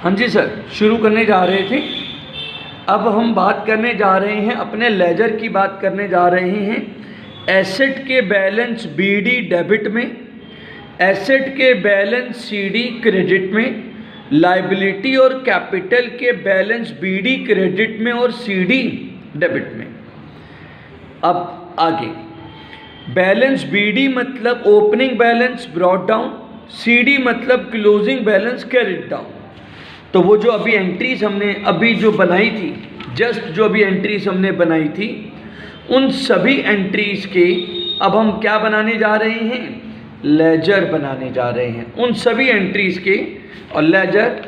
हाँ जी सर, शुरू करने जा रहे थे। अब हम बात करने जा रहे हैं, अपने लेजर की बात करने जा रहे हैं। एसेट के बैलेंस बीडी डेबिट में, एसेट के बैलेंस सीडी क्रेडिट में, लायबिलिटी और कैपिटल के बैलेंस बीडी क्रेडिट में और सीडी डेबिट में। अब आगे बैलेंस बीडी मतलब opening balance brought down, CD मतलब क्लोजिंग बैलेंस कैरिड डाउन। तो वो जो अभी एंट्रीज हमने अभी जो बनाई थी, जस्ट जो अभी एंट्रीज हमने बनाई थी, उन सभी एंट्रीज के अब हम क्या बनाने जा रहे हैं? लेजर बनाने जा रहे हैं उन सभी एंट्रीज के। और लेजर,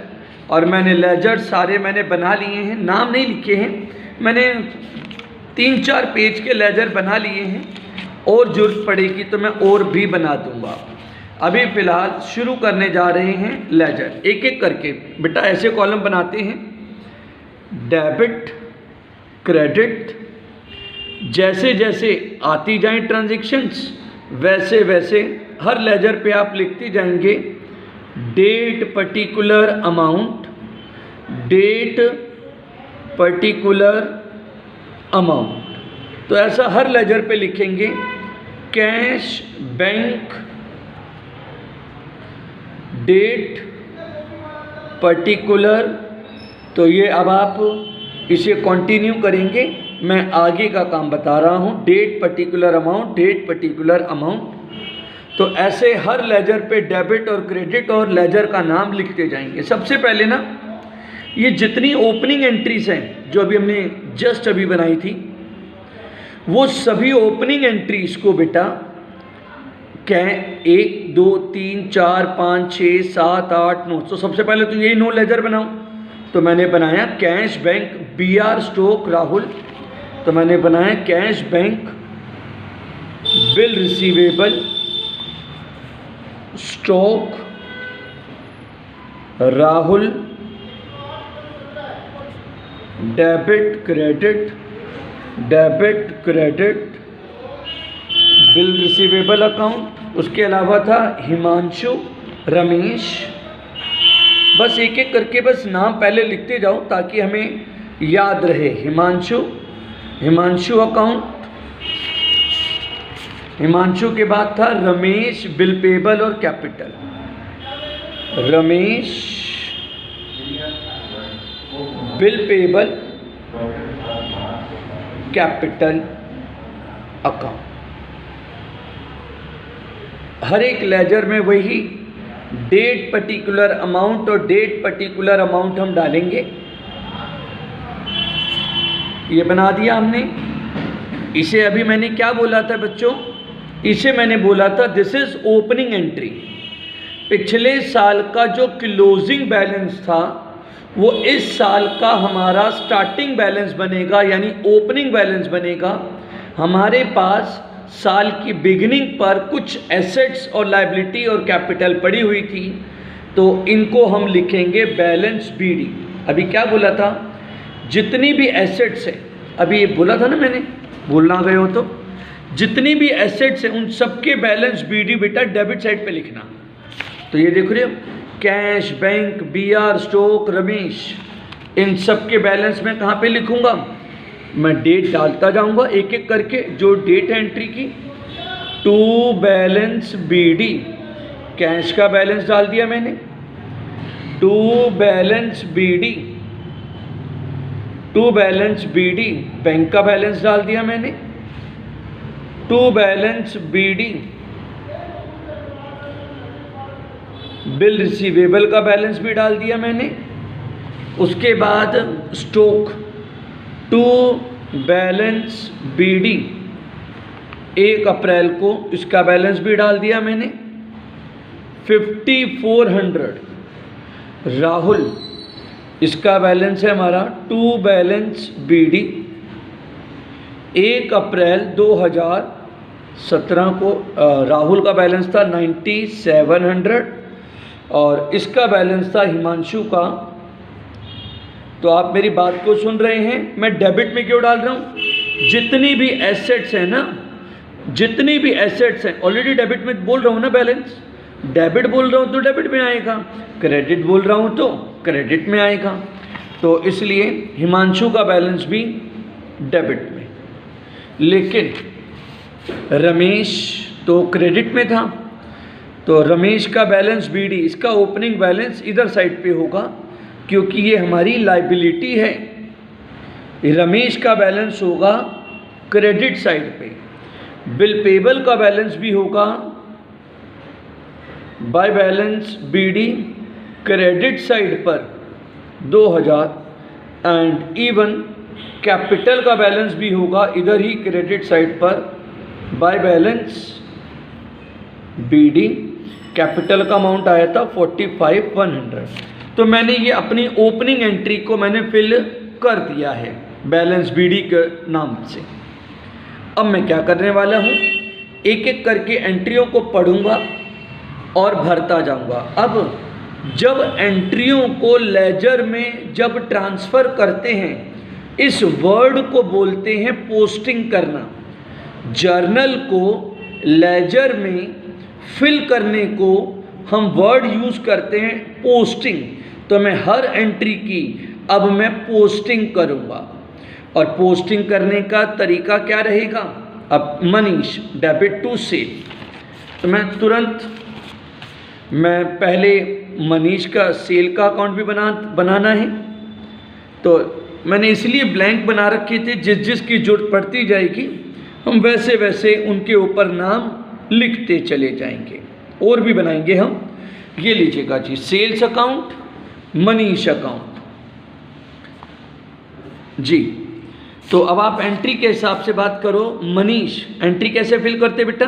और मैंने लेजर सारे मैंने बना लिए हैं, नाम नहीं लिखे हैं, मैंने 3-4 पेज के लेजर बना लिए हैं। और ज़रूरत पड़ेगी तो मैं और भी बना दूंगा। अभी फ़िलहाल शुरू करने जा रहे हैं लेजर, एक एक करके। बेटा ऐसे कॉलम बनाते हैं, डेबिट क्रेडिट, जैसे जैसे आती जाएं ट्रांजैक्शंस वैसे वैसे हर लेजर पे आप लिखते जाएंगे date particular amount, date particular amount. तो ऐसा हर लेजर पे लिखेंगे। कैश बैंक डेट पर्टिकुलर, तो ये अब आप इसे कंटिन्यू करेंगे। मैं आगे का काम बता रहा हूँ। Date particular amount, date particular amount. तो ऐसे हर लेजर पे डेबिट और क्रेडिट और लेजर का नाम लिखते जाएंगे। सबसे पहले ना, ये जितनी ओपनिंग एंट्रीज हैं जो अभी हमने जस्ट अभी बनाई थी, वो सभी ओपनिंग एंट्रीज को बेटा 1 2 3 4 5 6 7 8 9। तो सबसे पहले तो यही 9 लेजर बनाऊं। तो मैंने बनाया cash bank BR stock Rahul. तो मैंने बनाया cash bank bill receivable stock Rahul, debit credit, debit credit bill receivable account. उसके अलावा था हिमांशु, रमेश। बस एक एक करके बस नाम पहले लिखते जाओ ताकि हमें याद रहे। हिमांशु, हिमांशु अकाउंट। हिमांशु के बाद था रमेश, बिल पेबल और capital. Ramesh bill payable capital account. हर एक लेजर में वही डेट पर्टिकुलर अमाउंट और डेट पर्टिकुलर अमाउंट हम डालेंगे। ये बना दिया हमने। इसे अभी मैंने क्या बोला था बच्चों? इसे मैंने बोला था दिस इज ओपनिंग एंट्री। पिछले साल का जो क्लोजिंग बैलेंस था वो इस साल का हमारा स्टार्टिंग बैलेंस बनेगा, यानी ओपनिंग बैलेंस बनेगा। हमारे पास साल की बिगिनिंग पर कुछ एसेट्स और लायबिलिटी और कैपिटल पड़ी हुई थी, तो इनको हम लिखेंगे बैलेंस बीडी। अभी क्या बोला था? जितनी भी एसेट्स हैं, अभी ये बोला था ना मैंने, बोलना गए हो तो, जितनी भी एसेट्स हैं उन सबके बैलेंस बीडी बेटा डेबिट साइड पे लिखना। तो ये देख रहे हो, cash bank BR stock Ramesh, इन सब के बैलेंस में कहाँ पे लिखूंगा? मैं डेट डालता जाऊंगा एक एक करके। जो डेट एंट्री की, टू बैलेंस BD, कैश का बैलेंस डाल दिया मैंने। To balance BD, to balance BD, bank का बैलेंस डाल दिया मैंने। To balance BD, bill receivable का बैलेंस भी डाल दिया मैंने। उसके बाद stock, to balance BD, 1 April को इसका बैलेंस भी डाल दिया मैंने। 5400 राहुल, इसका बैलेंस है हमारा। टू बैलेंस BD, 1 अप्रैल 2017 को राहुल का बैलेंस था 9700 और इसका बैलेंस था हिमांशु का। तो आप मेरी बात को सुन रहे हैं। मैं डेबिट में क्यों डाल रहा हूँ? जितनी भी एसेट्स हैं ना, जितनी भी एसेट्स हैं, ऑलरेडी डेबिट में बोल रहा हूँ ना बैलेंस, डेबिट बोल रहा हूँ तो डेबिट में आएगा, क्रेडिट बोल रहा हूँ तो क्रेडिट में आएगा, तो इसलिए हिमांशु का बैलेंस भी डेबिट में। लेकिन रमेश तो क्रेडिट में था, तो रमेश का बैलेंस बीडी, इसका ओपनिंग बैलेंस इधर साइड पे होगा क्योंकि ये हमारी लाइबिलिटी है। रमेश का बैलेंस होगा क्रेडिट साइड पे। बिल पेबल का बैलेंस भी होगा by balance BD credit side पर 2000, एंड इवन कैपिटल का बैलेंस भी होगा इधर ही क्रेडिट साइड पर बाय बैलेंस बीडी। कैपिटल का अमाउंट आया था 45,100। तो मैंने ये अपनी ओपनिंग एंट्री को मैंने फिल कर दिया है बैलेंस बीडी के नाम से। अब मैं क्या करने वाला हूँ, एक एक करके एंट्रियों को पढ़ूंगा और भरता जाऊंगा। अब जब एंट्रियों को लेजर में जब ट्रांसफ़र करते हैं, इस वर्ड को बोलते हैं पोस्टिंग करना। जर्नल को लेजर में फिल करने को हम वर्ड यूज़ करते हैं पोस्टिंग। तो मैं हर एंट्री की अब मैं पोस्टिंग करूँगा, और पोस्टिंग करने का तरीका क्या रहेगा। अब मनीष डेबिट टू सेल, तो मैं पहले मनीष का सेल का अकाउंट भी बनाना है, तो मैंने इसलिए ब्लैंक बना रखे थे। जिसकी जरूरत पड़ती जाएगी हम वैसे वैसे उनके ऊपर नाम लिखते चले जाएंगे, और भी बनाएंगे हम। ये लीजिएगा जी, सेल्स अकाउंट, मनीष अकाउंट जी। तो अब आप एंट्री के हिसाब से बात करो। मनीष एंट्री कैसे फिल करते बेटा,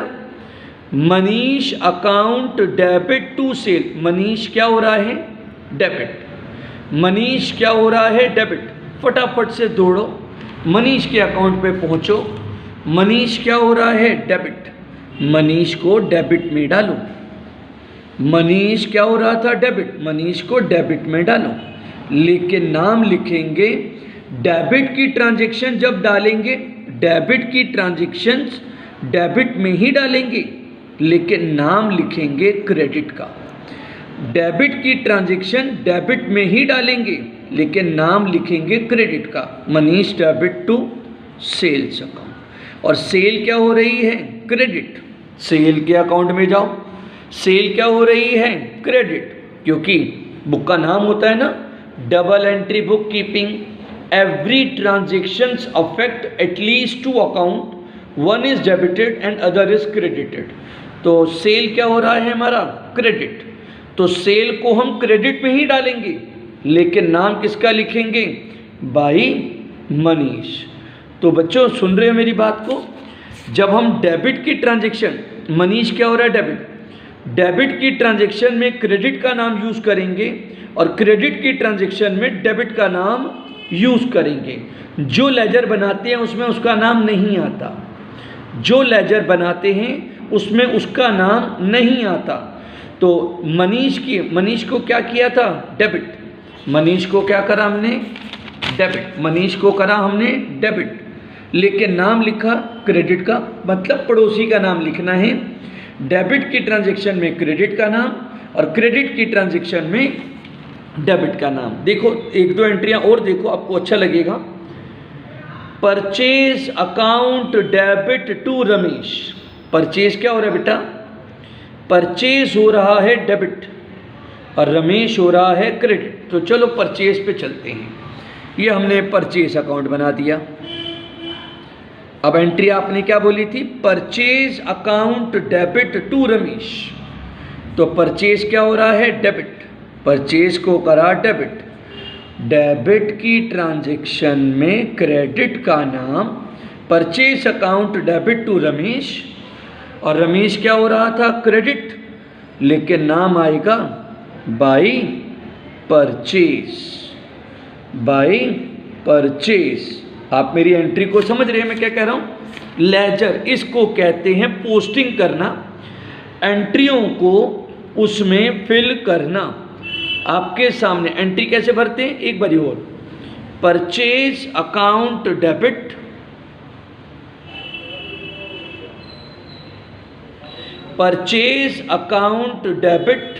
Manish account debit to sale. Manish क्या हो रहा है, डेबिट। मनीष क्या हो रहा है, डेबिट। फटाफट से दौड़ो, मनीष के अकाउंट पे पहुंचो। मनीष क्या हो रहा है, डेबिट। मनीष को डेबिट में डालो। मनीष क्या हो रहा था, डेबिट। मनीष को डेबिट में डालो, लेकिन नाम लिखेंगे डेबिट की ट्रांजैक्शन जब डालेंगे, डेबिट की ट्रांजैक्शंस डेबिट में ही डालेंगे, लेकिन नाम लिखेंगे क्रेडिट का। डेबिट की ट्रांजैक्शन डेबिट में ही डालेंगे, लेकिन नाम लिखेंगे क्रेडिट का। Manish debit to sales account. और सेल क्या हो रही है, क्रेडिट। सेल के अकाउंट में जाओ, सेल क्या हो रही है, क्रेडिट, क्योंकि बुक का नाम होता है ना double entry book keeping. Every transactions affect at least to account, one is debited and other is credited. तो सेल क्या हो रहा है हमारा, क्रेडिट। तो सेल को हम क्रेडिट में ही डालेंगे, लेकिन नाम किसका लिखेंगे, बाई मनीष। तो बच्चों सुन रहे हो मेरी बात को। जब हम डेबिट की ट्रांजैक्शन, मनीष क्या हो रहा है, डेबिट। डेबिट की ट्रांजैक्शन में क्रेडिट का नाम यूज़ करेंगे, और क्रेडिट की ट्रांजैक्शन में डेबिट का नाम यूज़ करेंगे। जो लेजर बनाते हैं उसमें उसका नाम नहीं आता, जो लेजर बनाते हैं उसमें उसका नाम नहीं आता। तो मनीष को क्या किया था, डेबिट। मनीष को क्या करा हमने, डेबिट। मनीष को करा हमने डेबिट, लेकिन नाम लिखा क्रेडिट का, मतलब पड़ोसी का नाम लिखना है। डेबिट की ट्रांजैक्शन में क्रेडिट का नाम, और क्रेडिट की ट्रांजैक्शन में डेबिट का नाम। देखो एक दो एंट्रियां और देखो, आपको अच्छा लगेगा। Purchase account debit to Ramesh. Purchase क्या हो रहा है बेटा, परचेज हो रहा है डेबिट, और रमेश हो रहा है क्रेडिट। तो चलो परचेज पे चलते हैं। ये हमने परचेज अकाउंट बना दिया। अब एंट्री आपने क्या बोली थी, purchase account debit to Ramesh. तो परचेज क्या हो रहा है, डेबिट। परचेज को करा डेबिट। डेबिट की ट्रांजैक्शन में क्रेडिट का नाम, purchase account debit to Ramesh, और रमेश क्या हो रहा था, क्रेडिट, लेकिन नाम आएगा बाई परचेज। By purchase. आप मेरी एंट्री को समझ रहे हैं मैं क्या कह रहा हूँ। लेजर, इसको कहते हैं पोस्टिंग करना, एंट्रियों को उसमें फिल करना। आपके सामने एंट्री कैसे भरते हैं, एक बारी और। Purchase account debit, purchase account debit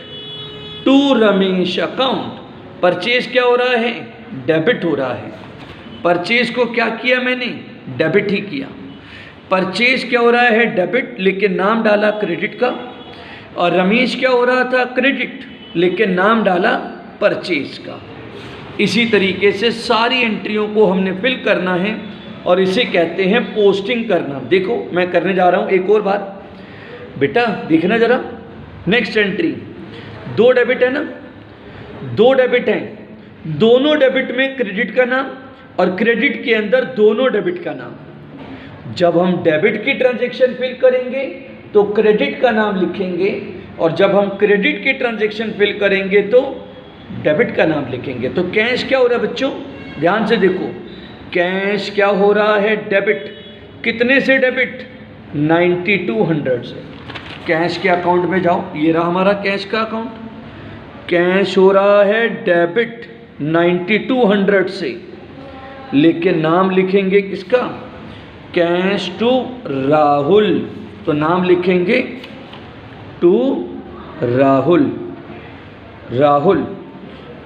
to Ramesh account, purchase क्या हो रहा है, डेबिट हो रहा है। परचेज को क्या किया मैंने, डेबिट ही किया। परचेज क्या हो रहा है, डेबिट, लेकिन नाम डाला क्रेडिट का। और रमेश क्या हो रहा था, क्रेडिट, लेकिन नाम डाला परचेज का। इसी तरीके से सारी एंट्रियों को हमने फिल करना है और इसे कहते हैं पोस्टिंग करना। देखो मैं करने जा रहा हूँ एक और बार, बेटा देखना जरा। नेक्स्ट एंट्री, 2 डेबिट है ना, 2 डेबिट हैं, दोनों डेबिट में क्रेडिट का नाम और क्रेडिट के अंदर दोनों डेबिट का नाम। जब हम डेबिट की ट्रांजैक्शन फिल करेंगे तो क्रेडिट का नाम लिखेंगे, और जब हम क्रेडिट की ट्रांजैक्शन फिल करेंगे तो डेबिट का नाम लिखेंगे। तो कैश क्या हो रहा है बच्चों, ध्यान से देखो, कैश क्या हो रहा है, डेबिट। कितने से डेबिट, 9200 से। कैश के अकाउंट में जाओ, ये रहा हमारा कैश का अकाउंट। कैश हो रहा है डेबिट 9200 से, लेकिन नाम लिखेंगे किसका, कैश टू राहुल। तो नाम लिखेंगे टू राहुल। राहुल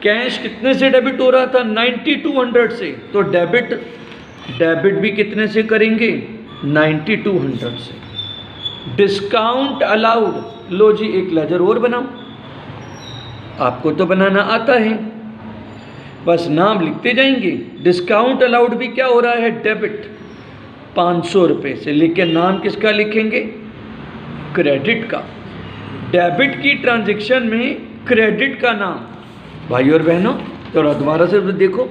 कैश कितने से डेबिट हो रहा था, 9200 से। तो डेबिट भी कितने से करेंगे, 9200 से। डिस्काउंट अलाउड, लो जी एक लेजर और बनाओ, आपको तो बनाना आता है, बस नाम लिखते जाएंगे। डिस्काउंट अलाउड भी क्या हो रहा है, डेबिट 500 रुपये से, लेकिन नाम किसका लिखेंगे, क्रेडिट का। डेबिट की ट्रांजैक्शन में क्रेडिट का नाम, भाई और बहनों तो दोबारा से देखो,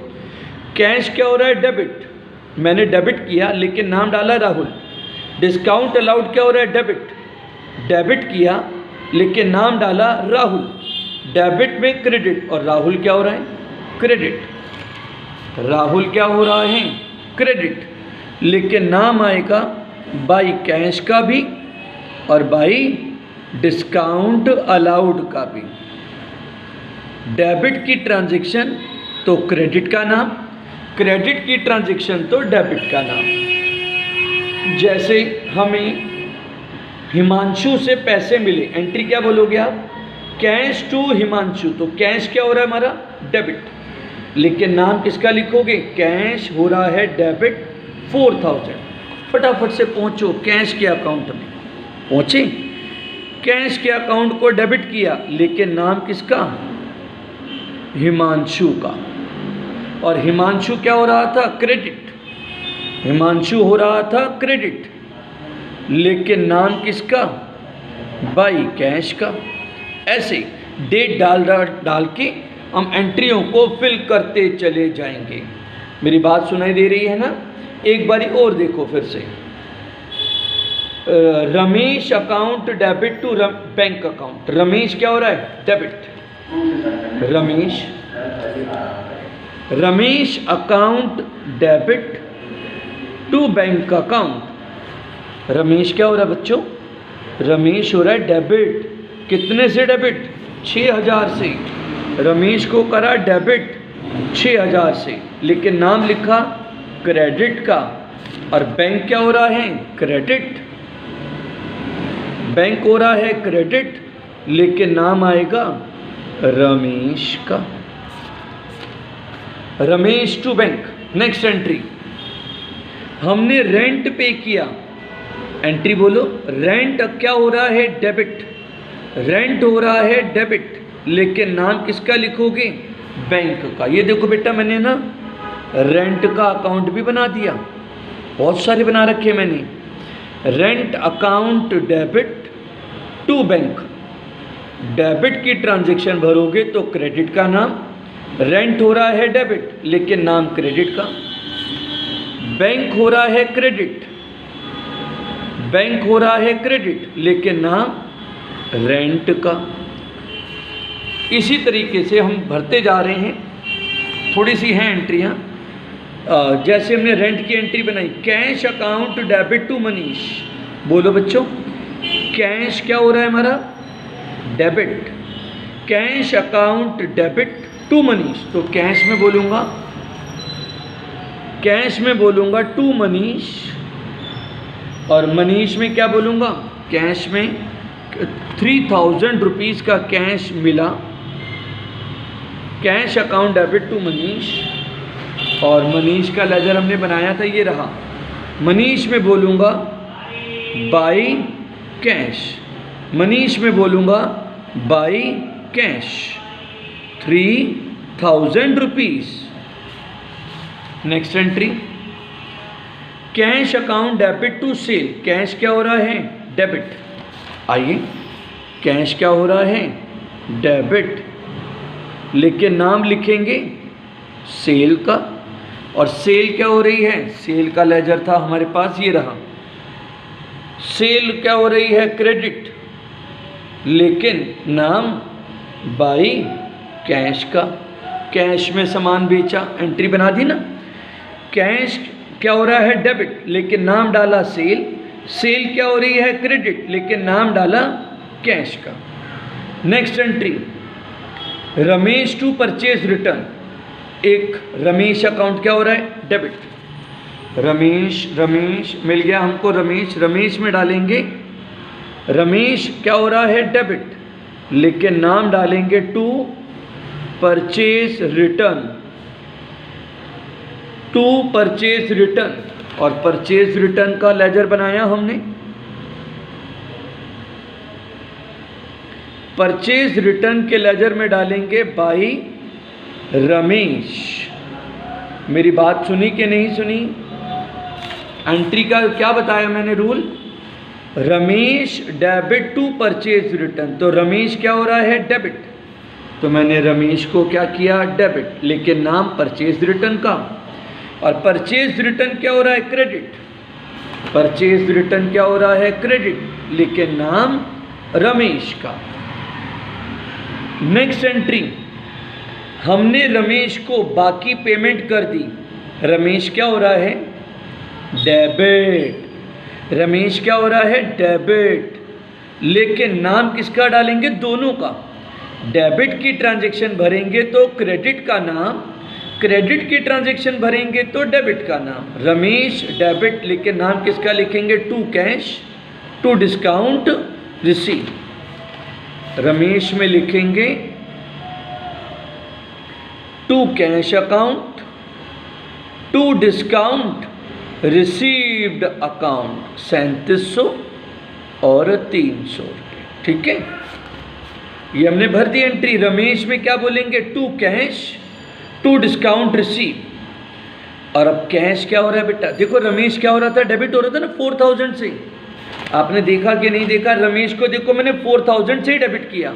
कैश क्या हो रहा है, डेबिट, मैंने डेबिट किया लेकिन नाम डाला राहुल। डिस्काउंट अलाउड क्या हो रहा है, डेबिट किया लेकिन नाम डाला राहुल। डेबिट में क्रेडिट, और राहुल क्या हो रहा है, क्रेडिट। राहुल क्या हो रहा है, क्रेडिट, लेकिन नाम आएगा बाई कैश का भी और बाई डिस्काउंट अलाउड का भी। डेबिट की ट्रांजैक्शन तो क्रेडिट का नाम, क्रेडिट की ट्रांजैक्शन तो डेबिट का नाम। जैसे हमें हिमांशु से पैसे मिले, एंट्री क्या बोलोगे आप, कैश टू हिमांशु। तो कैश क्या हो रहा है हमारा, डेबिट, लेकिन नाम किसका लिखोगे, कैश हो रहा है डेबिट 4000। फटाफट से पहुंचो कैश के अकाउंट में, पहुंचे। कैश के अकाउंट को डेबिट किया लेकिन नाम किसका, हिमांशु का। और हिमांशु क्या हो रहा था, क्रेडिट। हिमांशु हो रहा था क्रेडिट, लेकिन नाम किसका, बाई कैश का। ऐसे डेट डाल के हम एंट्रियों को फिल करते चले जाएंगे। मेरी बात सुनाई दे रही है ना, एक बारी और देखो फिर से। Ramesh account debit to bank account. Ramesh क्या हो रहा है, debit. Ramesh account debit to bank account. Ramesh क्या हो रहा है बच्चों, रमेश हो रहा है डेबिट। कितने से डेबिट, 6000 से। रमेश को करा डेबिट 6000 से, लेकिन नाम लिखा क्रेडिट का। और बैंक क्या हो रहा है, क्रेडिट। बैंक हो रहा है क्रेडिट, लेकिन नाम आएगा रमेश का। Ramesh to bank. Next entry, हमने रेंट पे किया, एंट्री बोलो, रेंट क्या हो रहा है, डेबिट। रेंट हो रहा है डेबिट, लेकिन नाम किसका लिखोगे, बैंक का। ये देखो बेटा मैंने ना रेंट का अकाउंट भी बना दिया, बहुत सारे बना रखे मैंने। Rent account debit to bank. Debit की ट्रांजैक्शन भरोगे तो क्रेडिट का नाम, रेंट हो रहा है डेबिट लेकिन नाम क्रेडिट का। बैंक हो रहा है क्रेडिट, बैंक हो रहा है क्रेडिट लेकिन नाम रेंट का। इसी तरीके से हम भरते जा रहे हैं, थोड़ी सी हैं एंट्रियाँ। जैसे हमने रेंट की एंट्री बनाई, cash account debit to Manish. बोलो बच्चों, कैश क्या हो रहा है हमारा, debit. Cash account debit to Manish, तो कैश में बोलूँगा, कैश में बोलूँगा टू मनीष, और मनीष में क्या बोलूँगा, कैश में 3000 रुपीज़ का कैश मिला cash account debit to Manish, और मनीष का लेजर हमने बनाया था, ये रहा। मनीष में बोलूँगा बाई कैश, मनीष में बोलूँगा by cash 3000 rupees. Next entry, cash account debit to sale, cash क्या हो रहा है, डेबिट। आइए, कैश क्या हो रहा है, डेबिट, लेकिन नाम लिखेंगे सेल का, और सेल क्या हो रही है, सेल का लेजर था हमारे पास, ये रहा। सेल क्या हो रही है, क्रेडिट, लेकिन नाम बाई कैश का, कैश में सामान बेचा, एंट्री बना दी ना। कैश क्या हो रहा है, डेबिट, लेकिन नाम डाला सेल। सेल क्या हो रही है, क्रेडिट, लेकिन नाम डाला कैश का। Next entry, Ramesh to purchase return, एक रमेश अकाउंट क्या हो रहा है, डेबिट। रमेश, रमेश मिल गया हमको, रमेश, रमेश में डालेंगे, रमेश क्या हो रहा है, डेबिट, लेकिन नाम डालेंगे to purchase return, to purchase return, और परचेज रिटर्न का लेजर बनाया हमने। परचेज रिटर्न के लेजर में डालेंगे बाई रमेश। मेरी बात सुनी कि नहीं सुनी? एंट्री का क्या बताया मैंने rule, Ramesh debit to purchase return, तो रमेश क्या हो रहा है, डेबिट, तो मैंने रमेश को क्या किया, डेबिट, लेकिन नाम परचेज रिटर्न का। और परचेज रिटर्न क्या हो रहा है, क्रेडिट, परचेज रिटर्न क्या हो रहा है, क्रेडिट, लेकिन नाम रमेश का। नेक्स्ट एंट्री, हमने रमेश को बाकी पेमेंट कर दी, रमेश क्या हो रहा है, डेबिट, रमेश क्या हो रहा है, डेबिट, लेकिन नाम किसका डालेंगे, दोनों का। डेबिट की ट्रांजैक्शन भरेंगे तो क्रेडिट का नाम, क्रेडिट की ट्रांजैक्शन भरेंगे तो डेबिट का नाम। रमेश डेबिट, लेकिन नाम किसका लिखेंगे, to cash to discount receive. Ramesh में लिखेंगे to cash account to discount received account 3700 और 300 रुपये, ठीक है। ये हमने भर दी एंट्री। रमेश में क्या बोलेंगे, to cash to discount receive. और अब कैश क्या हो रहा है बेटा, देखो रमेश क्या हो रहा था, डेबिट हो रहा था ना 4000 से, आपने देखा कि नहीं देखा, रमेश को देखो मैंने 4000 से ही डेबिट किया,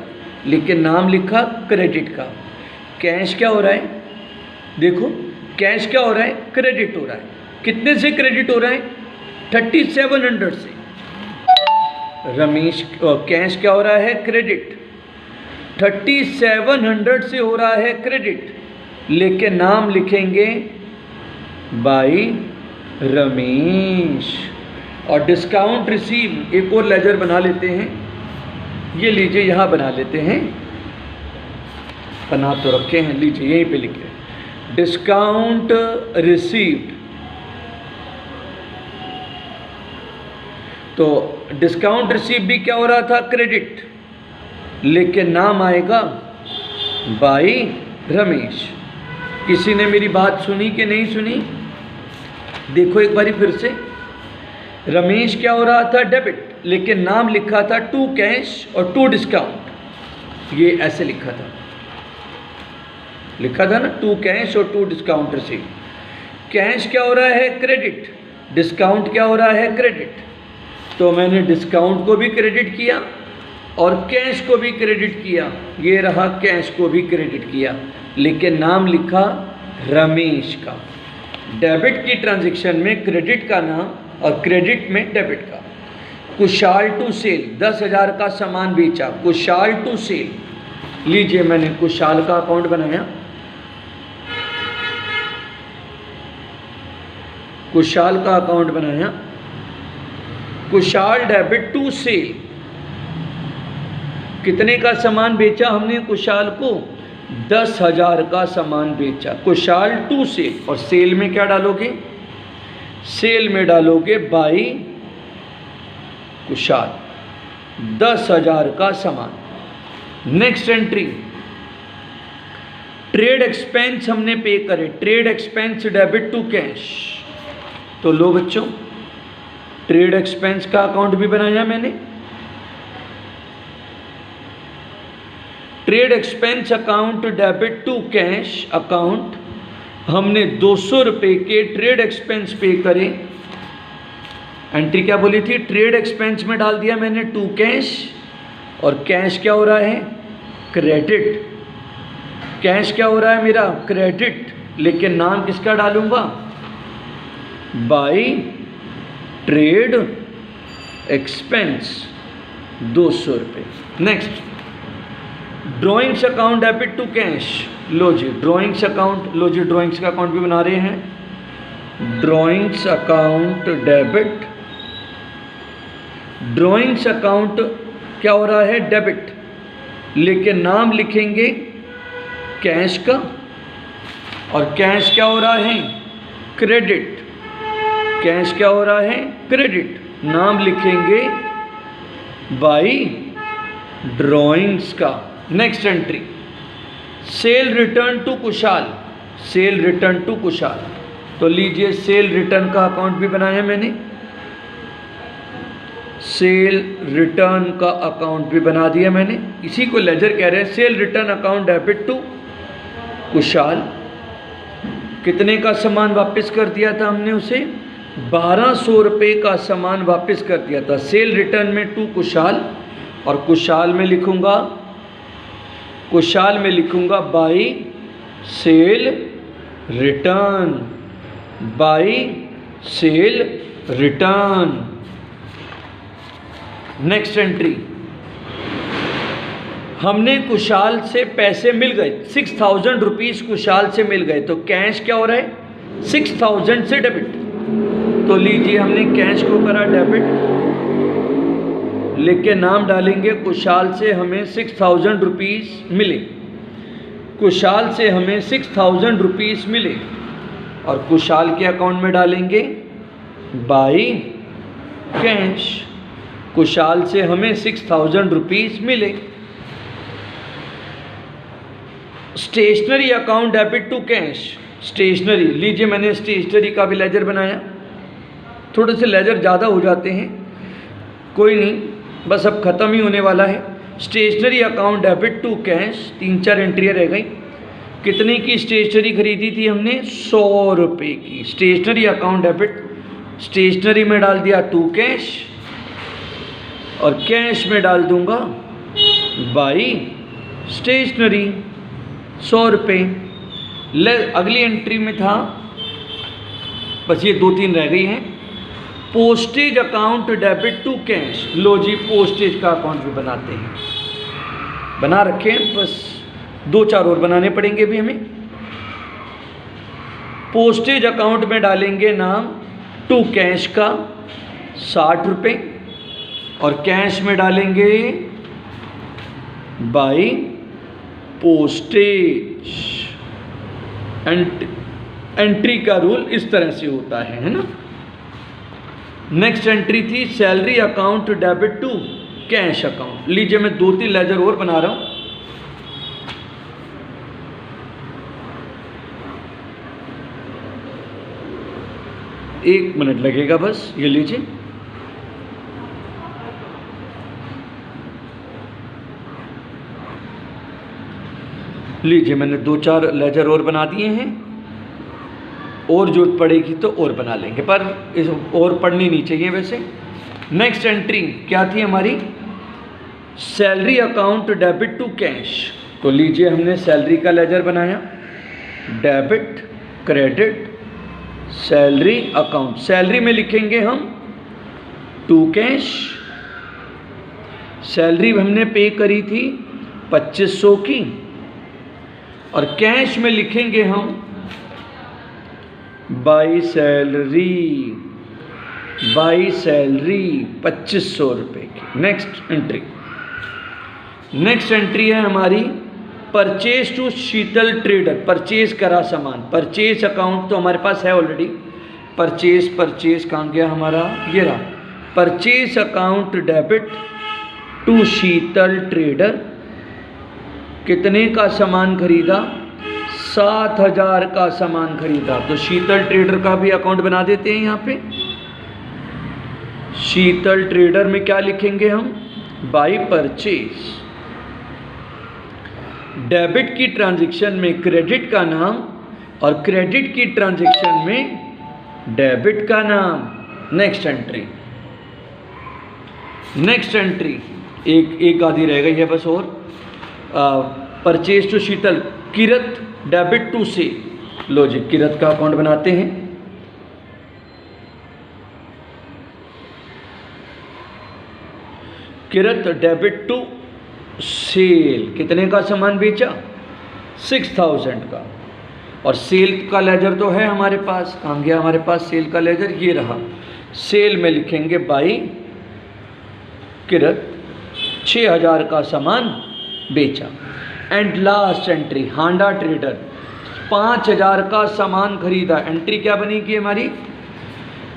लेकिन नाम लिखा क्रेडिट का। कैश क्या हो रहा है, देखो कैश क्या हो रहा है, क्रेडिट हो रहा है, कितने से क्रेडिट हो रहा है, 3700 से। रमेश कैश क्या हो रहा है, क्रेडिट, 3700 से हो रहा है क्रेडिट, लेकिन नाम लिखेंगे बाई रमेश। और डिस्काउंट रिसीव, एक और लेजर बना लेते हैं, ये लीजिए यहाँ बना लेते हैं, बना तो रखे हैं, लीजिए यहीं पे लिखे डिस्काउंट रिसीव्ड। तो डिस्काउंट रिसीव भी क्या हो रहा था, क्रेडिट, लेकिन नाम आएगा बाई रमेश। किसी ने मेरी बात सुनी कि नहीं सुनी? देखो एक बारी फिर से, रमेश क्या हो रहा था, डेबिट, लेकिन नाम लिखा था टू कैश और टू डिस्काउंट, ये ऐसे लिखा था ना, टू कैश और टू डिस्काउंट रिसीव। कैश क्या हो रहा है, क्रेडिट, डिस्काउंट क्या हो रहा है, क्रेडिट, तो मैंने डिस्काउंट को भी क्रेडिट किया और कैश को भी क्रेडिट किया, ये रहा कैश को भी क्रेडिट किया, लेकिन नाम लिखा रमेश का। डेबिट की ट्रांजैक्शन में क्रेडिट का नाम और क्रेडिट में डेबिट का। कुशाल टू सेल, 10,000 का सामान बेचा, कुशाल टू सेल। लीजिए मैंने कुशाल का अकाउंट बनाया, कुशाल का अकाउंट बनाया, कुशाल डेबिट टू सेल। कितने का सामान बेचा हमने कुशाल को, 10,000 का सामान बेचा, कुशाल टू सेल। और सेल में क्या डालोगे, सेल में डालोगे बाई कुशाल, 10,000 का सामान। नेक्स्ट एंट्री, ट्रेड एक्सपेंस हमने पे करे, trade expense debit to cash. तो लो बच्चों, ट्रेड एक्सपेंस का अकाउंट भी बनाया मैंने। Trade expense account debit to cash account, हमने 200 रुपये के ट्रेड एक्सपेंस पे करे। एंट्री क्या बोली थी? ट्रेड एक्सपेंस में डाल दिया मैंने टू कैश, और कैश क्या हो रहा है? क्रेडिट। कैश क्या हो रहा है मेरा? क्रेडिट। लेकिन नाम किसका डालूंगा? बाय ट्रेड एक्सपेंस 200 रुपये। Next, drawings account debit to cash. लो जी, ड्रॉइंग्स अकाउंट, लो जी ड्रॉइंग्स का अकाउंट भी बना रहे हैं। Drawings account debit, drawings account क्या हो रहा है? डेबिट। लेकिन नाम लिखेंगे कैश का, और कैश क्या हो रहा है? क्रेडिट। कैश क्या हो रहा है? क्रेडिट। नाम लिखेंगे बाय ड्रॉइंग्स का। Next entry, sale return to Kushal. Sale return to Kushal, तो लीजिए सेल रिटर्न का अकाउंट भी बनाया मैंने। सेल रिटर्न का अकाउंट भी बना दिया मैंने। इसी को लेजर कह रहे हैं। Sale return account debit to Kushal. कितने का सामान वापस कर दिया था हमने उसे? 1200 रुपये का सामान वापस कर दिया था। सेल रिटर्न में टू कुशाल, और कुशाल में लिखूंगा, कुशाल में लिखूंगा by sale return, by sale return. Next entry, हमने कुशाल से पैसे मिल गए, 6000 रुपीज़ कुशाल से मिल गए। तो कैश क्या हो रहा है? 6000 से डेबिट। तो लीजिए हमने कैश को करा डेबिट, लिख के नाम डालेंगे कुशाल से हमें 6000 रुपीज़ मिले। कुशाल से हमें 6000 रुपीज़ मिले, और कुशाल के अकाउंट में डालेंगे बाय कैश। कुशाल से हमें 6000 रुपीज़ मिले। Stationery account debit to cash. Stationery, लीजिए मैंने स्टेशनरी का भी लेजर बनाया। थोड़े से लेजर ज़्यादा हो जाते हैं, कोई नहीं, बस अब ख़त्म ही होने वाला है। Stationery account debit to cash, 3-4 एंट्रियाँ रह गई। कितने की स्टेशनरी खरीदी थी हमने? 100 रुपये की। स्टेशनरी अकाउंट डेबिट, स्टेशनरी में डाल दिया टू कैश, और कैश में डाल दूंगा बाय स्टेशनरी 100 रुपये। अगली एंट्री में था, बस ये 2-3 रह गई हैं। Postage account debit to cash. लो जी, पोस्टेज का अकाउंट भी बनाते हैं, बना रखे हैं, बस 2-4 और बनाने पड़ेंगे भी हमें। पोस्टेज अकाउंट में डालेंगे नाम टू कैश का 60 रुपये, और कैश में डालेंगे बाय पोस्टेज। एंट्री का रूल इस तरह से होता है ना। नेक्स्ट एंट्री थी salary account debit to cash account. लीजिए मैं 2-3 लेजर और बना रहा हूं। एक मिनट लगेगा बस, ये लीजिए। लीजिए मैंने 2-4 लेजर और बना दिए हैं, और जरूरत पड़ेगी तो और बना लेंगे, पर इस और पढ़नी नहीं चाहिए वैसे। नेक्स्ट एंट्री क्या थी हमारी? Salary account debit to cash. तो लीजिए हमने सैलरी का लेजर बनाया, debit credit salary account. Salary में लिखेंगे हम टू कैश। सैलरी हमने पे करी थी 2500 की, और कैश में लिखेंगे हम बाय सैलरी, बाय सैलरी 2500 रुपये की। नेक्स्ट एंट्री, नेक्स्ट एंट्री है हमारी purchase to Sheetal trader. Purchase करा सामान, परचेज अकाउंट तो हमारे पास है ऑलरेडी। परचेज कहाँ गया हमारा? ये रहा, purchase account debit to Sheetal trader. कितने का सामान खरीदा? 7,000 का सामान खरीदा। तो शीतल ट्रेडर का भी अकाउंट बना देते हैं यहाँ पे। शीतल ट्रेडर में क्या लिखेंगे हम? By purchase. डेबिट की ट्रांजैक्शन में क्रेडिट का नाम और क्रेडिट की ट्रांजैक्शन में डेबिट का नाम। नेक्स्ट एंट्री, नेक्स्ट एंट्री एक आधी रह गई है बस और। परचेज टू शीतल, किरत डेबिट टू से। लो जी, किरत का अकाउंट बनाते हैं। किरत डेबिट टू सेल, कितने का सामान बेचा? 6,000 का। और सेल का लेजर तो है हमारे पास, कहाँ गया हमारे पास सेल का लेजर? ये रहा। सेल में लिखेंगे बाई किरत 6,000 का सामान बेचा। And last entry, Handa trader 5,000 का सामान खरीदा। एंट्री क्या बनेगी हमारी?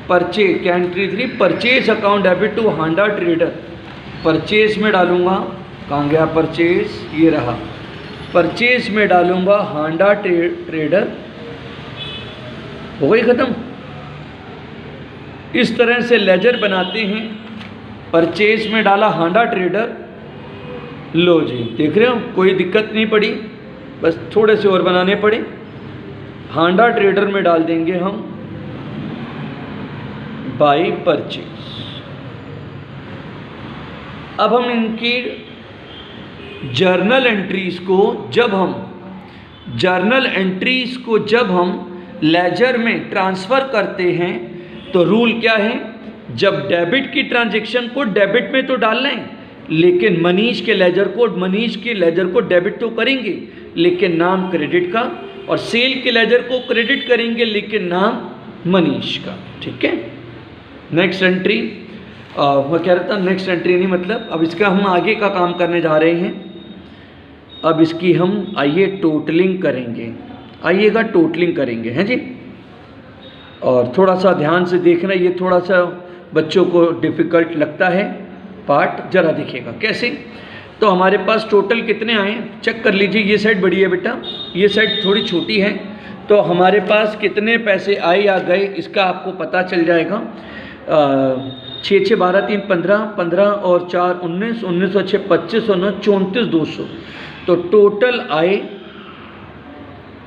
परचेज। क्या entry 3? Purchase account debit to Handa trader. Purchase में डालूंगा, कहाँ गया परचेज? ये रहा। परचेज में डालूंगा हांडा ट्रेडर। हो गई खत्म। इस तरह से लेजर बनाते हैं। परचेज में डाला हांडा ट्रेडर। लो जी, देख रहे हो कोई दिक्कत नहीं पड़ी, बस थोड़े से और बनाने पड़े। हांडा ट्रेडर में डाल देंगे हम बाई परचेज। अब हम इनकी जर्नल एंट्रीज को जब हम लेजर में ट्रांसफ़र करते हैं तो रूल क्या है? जब डेबिट की ट्रांजैक्शन को डेबिट में तो डालना है, लेकिन मनीष के लेजर को डेबिट तो करेंगे लेकिन नाम क्रेडिट का, और सेल के लेजर को क्रेडिट करेंगे लेकिन नाम मनीष का। ठीक है। नेक्स्ट एंट्री, मैं कह रहा था नेक्स्ट एंट्री नहीं, मतलब अब इसका हम आगे का काम करने जा रहे हैं। अब इसकी हम आइए टोटलिंग करेंगे। आइएगा टोटलिंग करेंगे, हैं जी। और थोड़ा सा ध्यान से देखना, ये थोड़ा सा बच्चों को डिफ़िकल्ट लगता है पार्ट, जरा देखिएगा कैसे। तो हमारे पास टोटल कितने आए चेक कर लीजिए। ये साइड बड़ी है बेटा, ये साइड थोड़ी छोटी है। तो हमारे पास कितने पैसे आए या गए इसका आपको पता चल जाएगा। 6 6 12 3 15, 15 और 4 19, 19 और 6 25 और 9 34,200। तो टोटल आए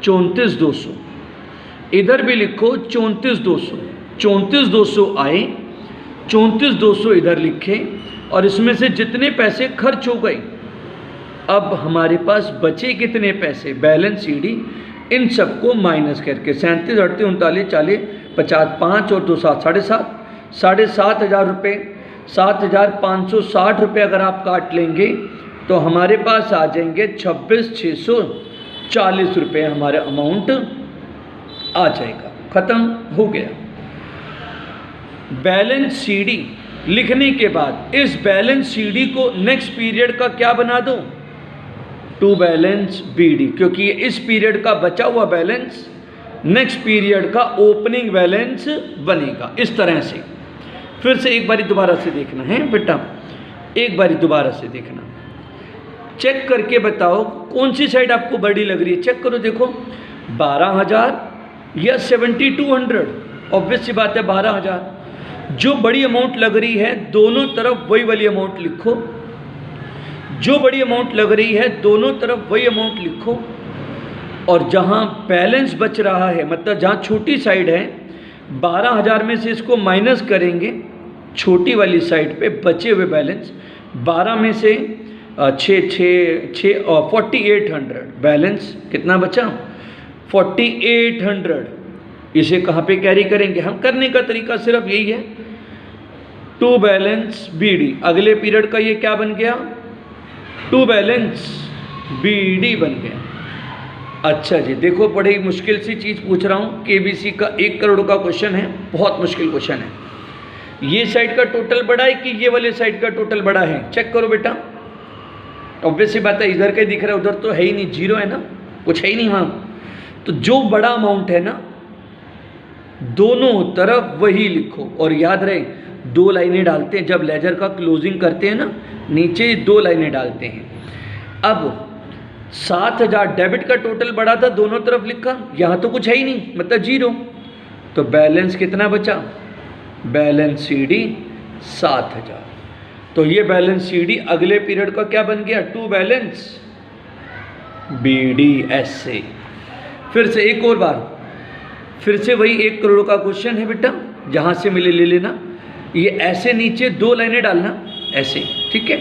34,200। इधर भी लिखो 34,200। 34,200 आए, 34,200 इधर लिखे, और इसमें से जितने पैसे खर्च हो गए, अब हमारे पास बचे कितने पैसे? बैलेंस सीडी इन सबको माइनस करके 37, 38, 39, 40, 50, 5 और 2 7, 7.5, 7,500 रुपये, 7,560 रुपये अगर आप काट लेंगे तो हमारे पास आ जाएंगे 26,640 रुपये। हमारा अमाउंट आ जाएगा। ख़त्म हो गया। बैलेंस सीडी लिखने के बाद इस बैलेंस सीडी को नेक्स्ट पीरियड का क्या बना दो? टू बैलेंस बीडी, क्योंकि इस पीरियड का बचा हुआ बैलेंस नेक्स्ट पीरियड का ओपनिंग बैलेंस बनेगा। इस तरह से फिर से एक बारी दोबारा से देखना है बेटा, एक बारी दोबारा से देखना, चेक करके बताओ कौन सी साइड आपको बड़ी लग रही है। चेक करो, देखो 12,000 या 7,200। ऑब्वियस सी बात है 12,000। जो बड़ी अमाउंट लग रही है दोनों तरफ वही वाली अमाउंट लिखो। जो बड़ी अमाउंट लग रही है दोनों तरफ वही अमाउंट लिखो। और जहाँ बैलेंस बच रहा है, मतलब जहाँ छोटी साइड है, 12,000 में से इसको माइनस करेंगे छोटी वाली साइड पे बचे हुए बैलेंस। 12 में से 4,800 बैलेंस कितना बचा? 4,800। इसे कहाँ पे कैरी करेंगे हम? करने का तरीका सिर्फ यही है, टू बैलेंस बीडी। अगले पीरियड का ये क्या बन गया? टू बैलेंस बीडी बन गया। अच्छा जी, देखो बड़ी मुश्किल सी चीज़ पूछ रहा हूँ। केबीसी का 1 करोड़ का क्वेश्चन है, बहुत मुश्किल क्वेश्चन है। ये साइड का टोटल बड़ा है कि ये वाले साइड का टोटल बड़ा है? चेक करो बेटा। ऑब्वियस सी बात है, इधर का दिख रहा है, उधर तो है ही नहीं, जीरो है ना, कुछ है ही नहीं वहाँ। तो जो बड़ा अमाउंट है ना, दोनों तरफ वही लिखो। और याद रहे 2 लाइनें डालते हैं जब लेजर का क्लोजिंग करते हैं ना, नीचे 2 लाइनें डालते हैं। अब 7,000 डेबिट का टोटल बढ़ा था, दोनों तरफ लिखा, यहाँ तो कुछ है ही नहीं, मतलब जीरो। तो बैलेंस कितना बचा? Balance CD 7,000। तो ये बैलेंस CD अगले पीरियड का क्या बन गया? To balance BD। ऐसे फिर से एक और बार, फिर से वही 1 करोड़ का क्वेश्चन है बेटा, जहाँ से मिले ले लेना। ये ऐसे नीचे 2 लाइनें डालना, ऐसे, ठीक है,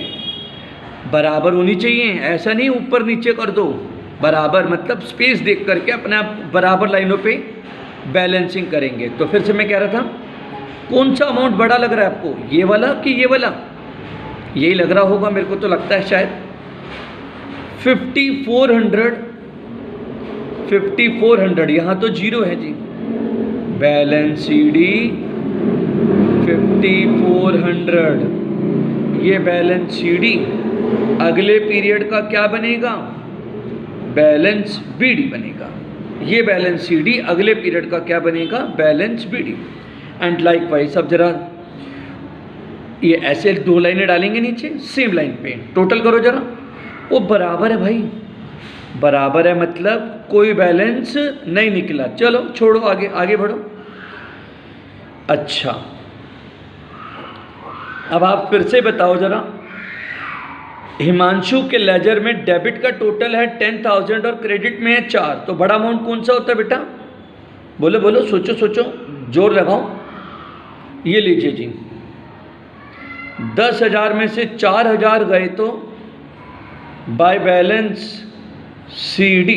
बराबर होनी चाहिए, ऐसा नहीं ऊपर नीचे कर दो, बराबर, मतलब स्पेस देख करके अपने आप बराबर लाइनों पे बैलेंसिंग करेंगे। तो फिर से मैं कह रहा था, कौन सा अमाउंट बड़ा लग रहा है आपको, ये वाला कि ये वाला? यही लग रहा होगा, मेरे को तो लगता है शायद 5400, यहाँ तो जीरो है जी। बैलेंस CD 5400, ये बैलेंस CD अगले पीरियड का क्या बनेगा? बैलेंस BD बनेगा। ये बैलेंस CD अगले पीरियड का क्या बनेगा? Balance BD। एंड लाइकवाइज अब जरा ये ऐसे 2 लाइनें डालेंगे नीचे सेम लाइन पे, टोटल करो जरा। वो बराबर है भाई, बराबर है, मतलब कोई बैलेंस नहीं निकला। चलो छोड़ो, आगे आगे बढ़ो। अच्छा, अब आप फिर से बताओ जरा, हिमांशु के लेजर में डेबिट का टोटल है 10,000 और क्रेडिट में है 4, तो बड़ा अमाउंट कौन सा होता है बेटा? बोलो बोलो, सोचो सोचो, जोर लगाओ। ये लीजिए जी, 10,000 में से 4,000 गए तो by balance CD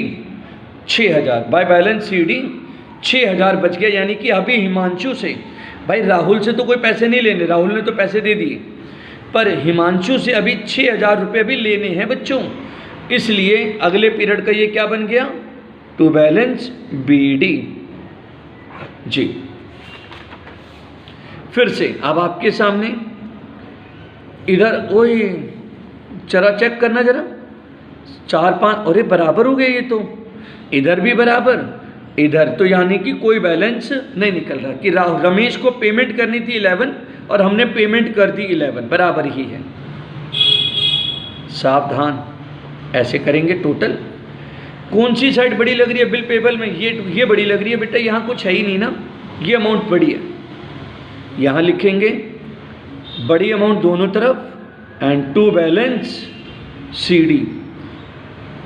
6,000, by balance CD 6,000 बच गया। यानी कि अभी हिमांशु से, भाई राहुल से तो कोई पैसे नहीं लेने, राहुल ने तो पैसे दे दिए, पर हिमांशु से अभी 6,000 रुपये भी लेने हैं बच्चों, इसलिए अगले पीरियड का ये क्या बन गया? टू बैलेंस BD जी। फिर से अब आपके सामने इधर, ओए जरा चेक करना जरा, 4-5, अरे बराबर हो गए ये तो, इधर भी बराबर, इधर तो यानी कि कोई बैलेंस नहीं निकल रहा कि रमेश को पेमेंट करनी थी 11 और हमने पेमेंट कर दी 11, बराबर ही है। सावधान, ऐसे करेंगे टोटल। कौन सी साइड बड़ी लग रही है बिल पेबल में? ये बड़ी लग रही है बेटा, यहाँ कुछ है ही नहीं ना, ये अमाउंट बड़ी है, यहाँ लिखेंगे बड़ी अमाउंट दोनों तरफ एंड टू बैलेंस CD।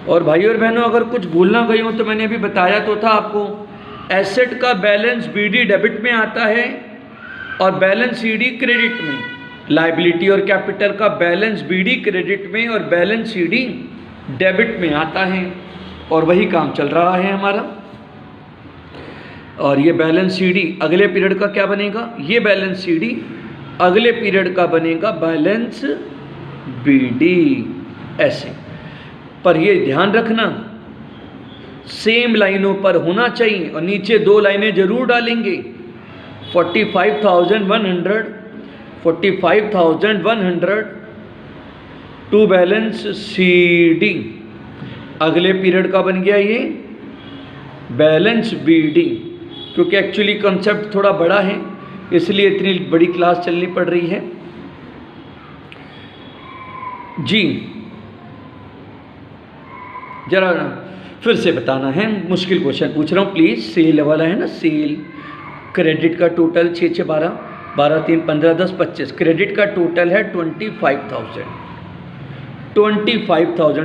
और भाइयों और बहनों, अगर कुछ भूलना गई हो तो मैंने अभी बताया तो था आपको, एसेट का बैलेंस BD डेबिट में आता है और बैलेंस CD क्रेडिट में, लायबिलिटी और कैपिटल का बैलेंस BD क्रेडिट में और बैलेंस CD डेबिट में आता है, और वही काम चल रहा है हमारा। और ये बैलेंस CD अगले पीरियड का क्या बनेगा? ये बैलेंस CD अगले पीरियड का बनेगा बैलेंस BD। ऐसे, पर ये ध्यान रखना सेम लाइनों पर होना चाहिए, और नीचे 2 लाइनें जरूर डालेंगे। 45,100 टू बैलेंस CD अगले पीरियड का बन गया ये बैलेंस BD। क्योंकि एक्चुअली कंसेप्ट थोड़ा बड़ा है, इसलिए इतनी बड़ी क्लास चलनी पड़ रही है जी। जरा फिर से बताना है, मुश्किल क्वेश्चन पूछ रहा हूँ प्लीज़। सेल वाला है ना, सेल, क्रेडिट का टोटल 6 6 12 12 3 15 10 25, क्रेडिट का टोटल है 25,000। 25,000